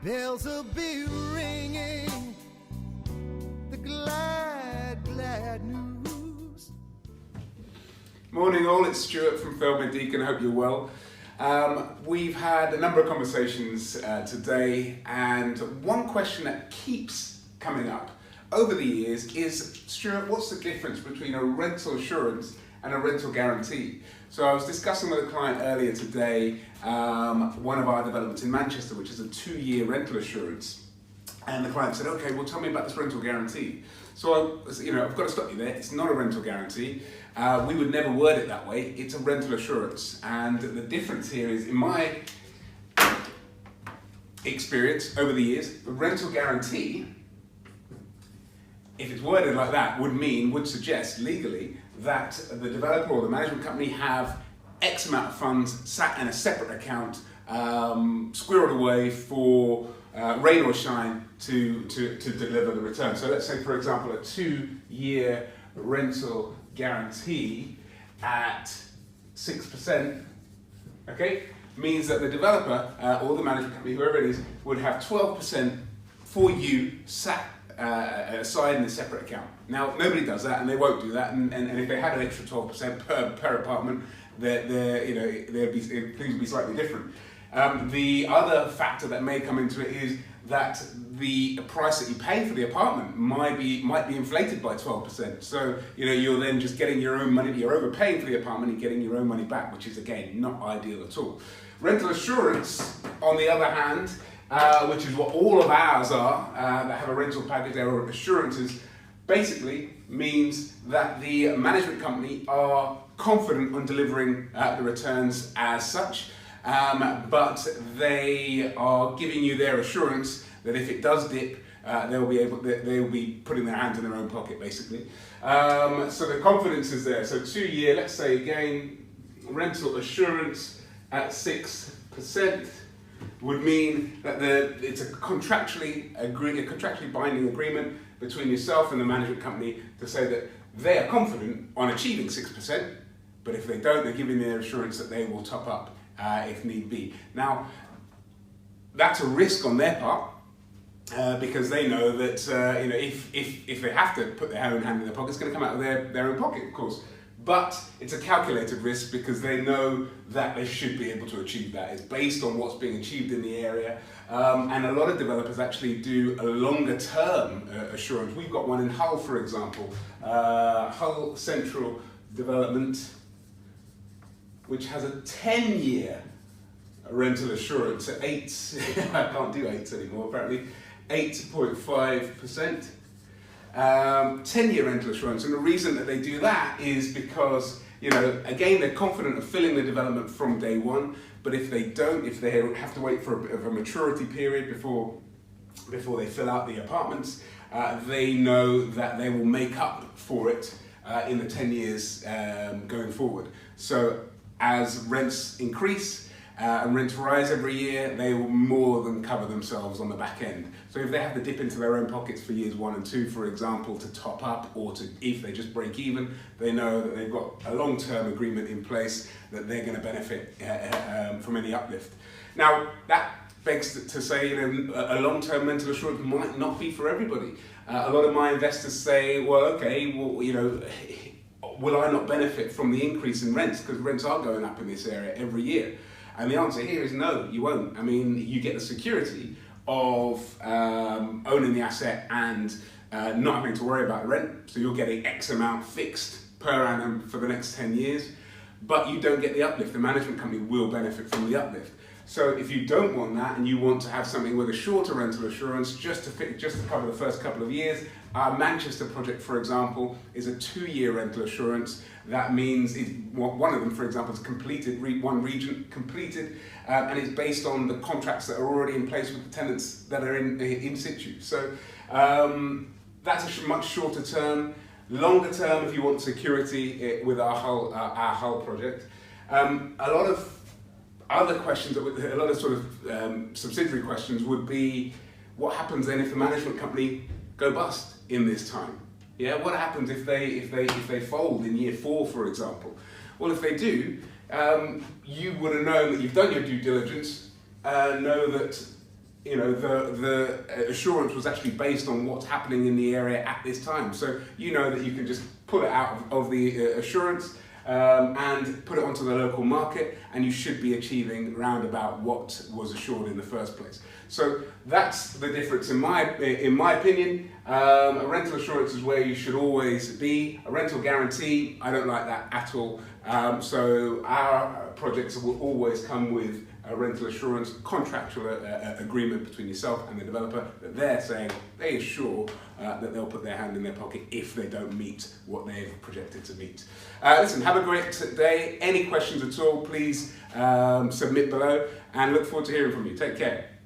Bells will be ringing, the glad, glad news. Morning all, it's Stuart from Thirlmere Deacon, I hope you're well. We've had a number of conversations today, and one question that keeps coming up over the years is, Stuart, what's the difference between a rental assurance and a rental guarantee? So I was discussing with a client earlier today, one of our developments in Manchester, which is a 2-year rental assurance. And the client said, okay, well tell me about this rental guarantee. So I've got to stop you there. It's not a rental guarantee. We would never word it that way. It's a rental assurance. And the difference here is, in my experience over the years, the rental guarantee, if it's worded like that, would suggest legally that the developer or the management company have X amount of funds sat in a separate account, squirreled away for rain or shine to deliver the return. So let's say, for example, a 2-year rental guarantee at 6%, okay, means that the developer or the management company, whoever it is, would have 12% for you sat aside in a separate account. Now, nobody does that, and they won't do that. And if they had an extra 12% per apartment, things would be slightly different. The other factor that may come into it is that the price that you pay for the apartment might be inflated by 12%. So you're then just getting your own money. You're overpaying for the apartment and getting your own money back, which is again not ideal at all. Rental assurance, on the other hand, which is what all of ours are that have a rental package, or assurances, basically means that the management company are confident on delivering the returns as such, but they are giving you their assurance that if it does dip, they will be putting their hands in their own pocket, basically. So the confidence is there. So 2-year, let's say again, rental assurance at 6%. Would mean that it's a contractually binding agreement between yourself and the management company to say that they are confident on achieving 6%, but if they don't, they're giving their assurance that they will top up if need be. Now, that's a risk on their part, because they know that if they have to put their own hand in their pocket, it's going to come out of their own pocket, of course. But it's a calculated risk because they know that they should be able to achieve that. It's based on what's being achieved in the area. And a lot of developers actually do a longer term assurance. We've got one in Hull, for example, Hull Central Development, which has a 10-year rental assurance at 8, I can't do 8s anymore, apparently, 8.5%. 10-year rental assurance, and the reason that they do that is because, again, they're confident of filling the development from day one, but if they don't, if they have to wait for a bit of a maturity period before they fill out the apartments, they know that they will make up for it in the 10 years going forward. So as rents increase, and rents rise every year, they will more than cover themselves on the back end. So if they have to dip into their own pockets for years 1 and 2, for example, to top up, or if they just break even, they know that they've got a long-term agreement in place that they're going to benefit from any uplift. Now, that begs to say, a long-term rental assurance might not be for everybody. A lot of my investors say, well, okay, will I not benefit from the increase in rents? Because rents are going up in this area every year. And the answer here is no, you won't. I mean, you get the security of owning the asset and not having to worry about the rent. So you're getting X amount fixed per annum for the next 10 years, but you don't get the uplift. The management company will benefit from the uplift. So if you don't want that and you want to have something with a shorter rental assurance just to cover the first couple of years, our Manchester project, for example, is a 2-year rental assurance. That means one of them, for example, is completed, one region completed, and it's based on the contracts that are already in place with the tenants that are in situ. So that's a much shorter term. Longer term, if you want security with our Hull project. A lot of other questions, a lot of sort of subsidiary questions would be, what happens then if the management company go bust in this time? Yeah, what happens if they fold in year 4, for example? Well, if they do, you would have known that you've done your due diligence, know that you know, the assurance was actually based on what's happening in the area at this time. So you know that you can just pull it out of the assurance and put it onto the local market, and you should be achieving round about what was assured in the first place. So that's the difference in my opinion. A rental assurance is where you should always be. A rental guarantee, I don't like that at all. So our projects will always come with a rental assurance contractual agreement between yourself and the developer that they're saying they assure that they'll put their hand in their pocket if they don't meet what they've projected to meet. Listen, have a great day. Any questions at all, please submit below, and look forward to hearing from you. Take care.